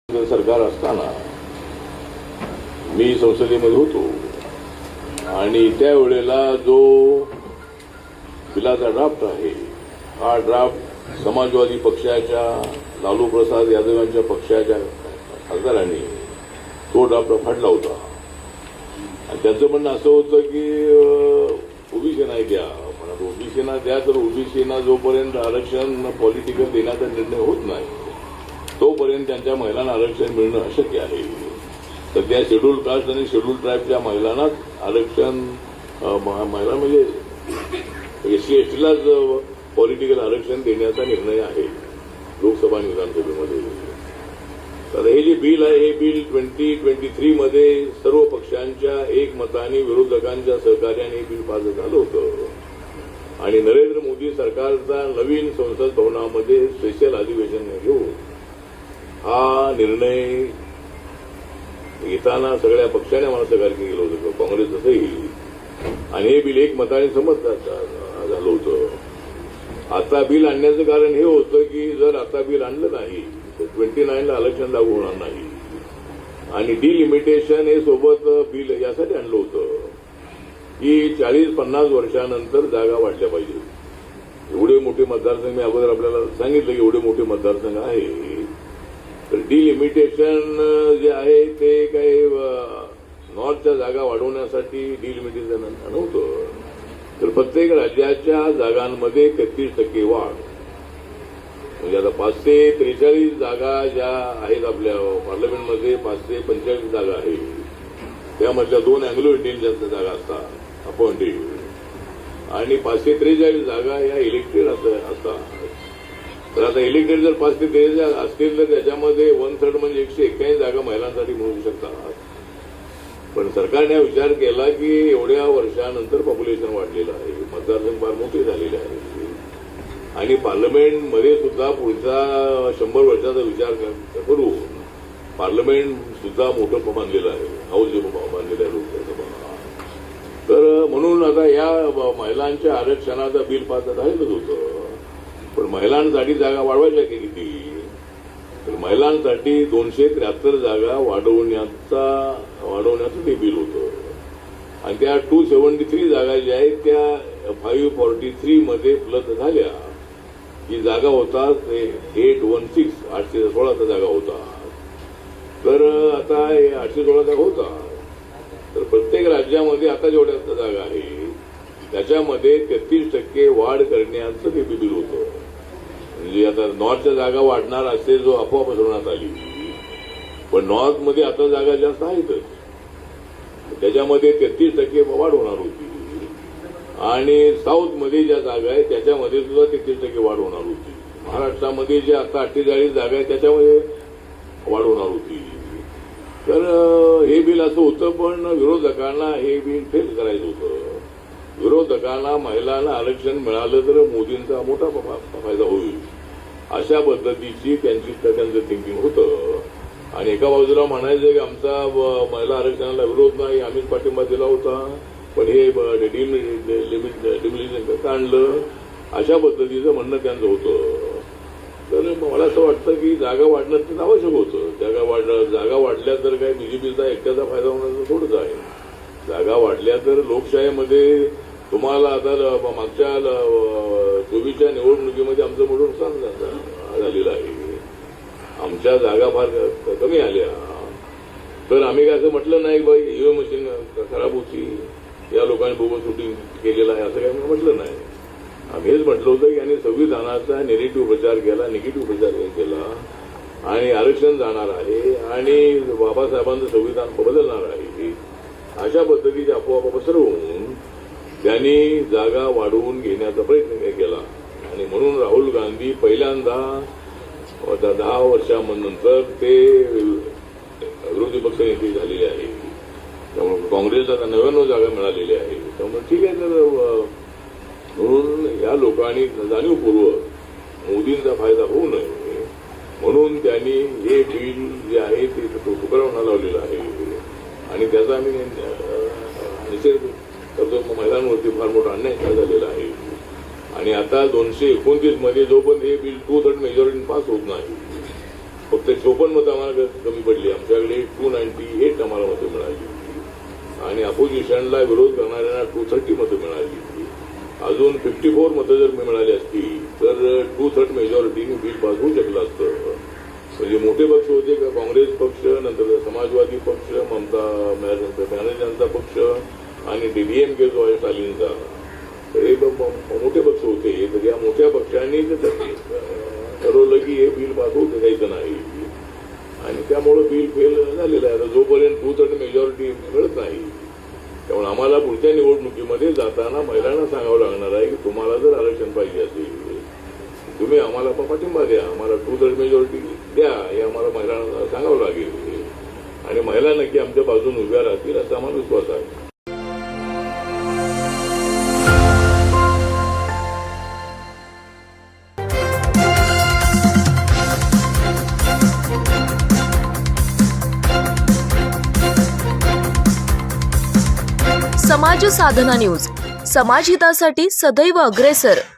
सरकार असताना मी संसदेमध्ये होतो आणि त्यावेळेला जो बिलाचा ड्राफ्ट आहे हा ड्राफ्ट समाजवादी पक्षाच्या लालू प्रसाद यादव यांच्या पक्षाच्या खासदारांनी तो ड्राफ्ट फाडला होता आणि त्यांचं म्हणणं असं होतं की ओबीसीना द्या, पण ओबीसीना द्या तर ओबीसीना जोपर्यंत आरक्षण पॉलिटिकल देण्याचा निर्णय होत नाही तोपर्यंत त्यांच्या महिलांना आरक्षण मिळणं अशक्य आहे. सध्या शेड्यूल कास्ट आणि शेड्यूल ट्राईबच्या महिलांनाच आरक्षण महिला म्हणजे एससी एसटीलाच पॉलिटिकल आरक्षण देण्याचा निर्णय आहे लोकसभा आणि विधानसभेमध्ये. तर हे जे बिल आहे हे बिल 2023 मध्ये सर्व पक्षांच्या एकमताने विरोधकांच्या सहकार्याने हे बिल पास झालं होतं आणि नरेंद्र मोदी सरकारचा नवीन संसद भवनामध्ये स्पेशल अधिवेशन घेऊन हा निर्णय घेताना सगळ्या पक्षाने मला सहकार्य केलं होतं, काँग्रेस तसंही, आणि हे बिल एकमताने संमत झालं होतं. आता बिल आणण्याचं कारण हे होतं की जर आता बिल आणलं नाही तर 29ला इलेक्शन लागू होणार नाही आणि डिलिमिटेशन हे सोबत बिल यासाठी आणलं होतं की 40-50 वर्षानंतर जागा वाढल्या पाहिजे. एवढे मोठे मतदारसंघ मी अगोदर आपल्याला सांगितलं की एवढे मोठे मतदारसंघ आहे तर डिलिमिटेशन जे आहे ते काही नॉर्थच्या जागा वाढवण्यासाठी डिलिमिटेशन नव्हतं तर प्रत्येक राज्याच्या जागांमध्ये 33% वाढ म्हणजे आता 543 जागा ज्या आहेत आपल्या पार्लमेंटमध्ये 545 जागा आहेत त्यामधल्या 2 अँग्लो इंडियन जागा असतात अपॉइंटेड आणि 543 जागा या इलेक्टेड असतात. तर आता इलेक्टेड जर 543 असतील तर त्याच्यामध्ये 1/3 म्हणजे 181 जागा महिलांसाठी मिळू शकतात. पण सरकारने हा विचार केला की एवढ्या वर्षानंतर पॉप्युलेशन वाढलेलं आहे, मतदारसंघ फार मोठे झालेले आहे आणि पार्लमेंटमध्ये सुद्धा पुढच्या 100 वर्षाचा विचार करून पार्लमेंट सुद्धा मोठं बांधलेलं आहे, हाऊस जे बांधलेलं आहे लोकसभा. तर म्हणून आता या महिलांच्या आरक्षणाचा बिल पास झालेलंच होतं पण महिलांसाठी जागा वाढवायच्या किती तर महिलांसाठी 273 जागा वाढवण्याचं ते बिल होतं आणि त्या 273 जागा ज्या आहेत त्या 543 मध्ये प्लस झाल्या ही जागा होतात 816 जागा होता. तर आता 816 जागा होता तर प्रत्येक राज्यामध्ये आता जेवढ्या जागा आहे त्याच्यामध्ये 33% वाढ करण्याचं ते बिल होतं. म्हणजे आता नॉर्थच्या जागा वाढणार असे जो अफवा पसरवण्यात आली पण नॉर्थमध्ये आता जागा जास्त आहेतच त्याच्यामध्ये 33% वाढ होणार होती आणि साऊथमध्ये ज्या जागा आहेत त्याच्यामध्ये सुद्धा 33% वाढ होणार होती. महाराष्ट्रामध्ये जे आता 48 जागा आहेत त्याच्यामध्ये वाढ होणार होती. तर हे बिल असं होतं पण विरोधकांना हे बिल फेल करायचं होतं. विरोधकांना महिलांना आरक्षण मिळालं तर मोदींचा मोठा फायदा होईल अशा पद्धतीची त्यांचं थिंकिंग होतं. आणि एका बाजूला म्हणायचं की आमचा महिला आरक्षणाला विरोध नाही, आम्हीच पाठिंबा दिला होता पण हे डिमिलिशन आणलं अशा पद्धतीचं म्हणणं त्यांचं होतं. तर मला असं वाटतं की जागा वाढणं ते आवश्यक होतं. जागा वाढल्या तर काही बीजेपीचा एकट्याचा फायदा होण्याचं थोडंच आहे. जागा वाढल्या तर लोकशाहीमध्ये तुम्हाला आता मागच्या 24च्या निवडणुकीमध्ये आमचं मोठं नुकसान झालेलं आहे. आमच्या जागा फार कमी आल्या तर आम्ही काय असं म्हटलं नाही बाई ईव्हीएम मशीन खराब होती या लोकांनी बोगस शूटिंग केलेलं आहे असं काही म्हटलं नाही. आम्ही हेच म्हटलं होतं की यांनी संविधानाचा निगेटिव्ह प्रचार केला आणि आरक्षण जाणार आहे आणि बाबासाहेबांचं संविधान बदलणार आहे अशा पद्धतीची अफवा पसरवून त्यांनी जागा वाढवून घेण्याचा प्रयत्न केला आणि म्हणून राहुल गांधी पहिल्यांदा 10 वर्षानंतर ते विरोधी पक्ष नेते झालेले आहे. त्यामुळे काँग्रेसला 99 जागा मिळालेल्या आहे. त्यामुळे ठीक आहे तर म्हणून या लोकांनी जाणीवपूर्वक मोदींचा फायदा होऊ नये म्हणून त्यांनी हे बिल जे आहे ते ठुकरावून लावलेलं आहे आणि त्याचा आम्ही निषेध करतो. महिलांवरती फार मोठा अन्याय झालेला आहे आणि आता 229 मध्ये जोपर्यंत हे बिल 2/3 मेजॉरिटीने पास होत नाही फक्त 54 मतं आम्हाला कमी पडली. आमच्याकडे 298 आम्हाला मतं मिळाली आणि अपोजिशनला विरोध करणाऱ्यांना 230 मतं मिळाली. अजून 54 मतं जर मिळाली असती तर 2/3 मेजॉरिटीने बिल पास होऊ शकलं असतं. म्हणजे मोठे पक्ष होते का काँग्रेस पक्ष, नंतर समाजवादी पक्ष, भारतीय जनता पक्ष आणि डीएमके जो आहे स्टालिनचा, हे मोठे पक्ष होते. तर या मोठ्या पक्षांनी ठरवलं की हे बिल पास होऊ द्यायचं नाही आणि त्यामुळे बिल फेल झालेलं आहे. जोपर्यंत 2/3 मेजॉरिटी मिळत नाही त्यामुळे आम्हाला पुढच्या निवडणुकीमध्ये जाताना महिलांना सांगावं लागणार आहे की तुम्हाला जर आरक्षण पाहिजे असेल तुम्ही आम्हाला पाठिंबा द्या, आम्हाला 2/3 मेजॉरिटी द्या, हे आम्हाला महिलांना सांगावं लागेल आणि महिला नक्की आमच्या बाजूने उभ्या राहतील असा आम्हाला विश्वास आहे. समाज साधना न्यूज, समाजहितासाठी सदैव अग्रेसर.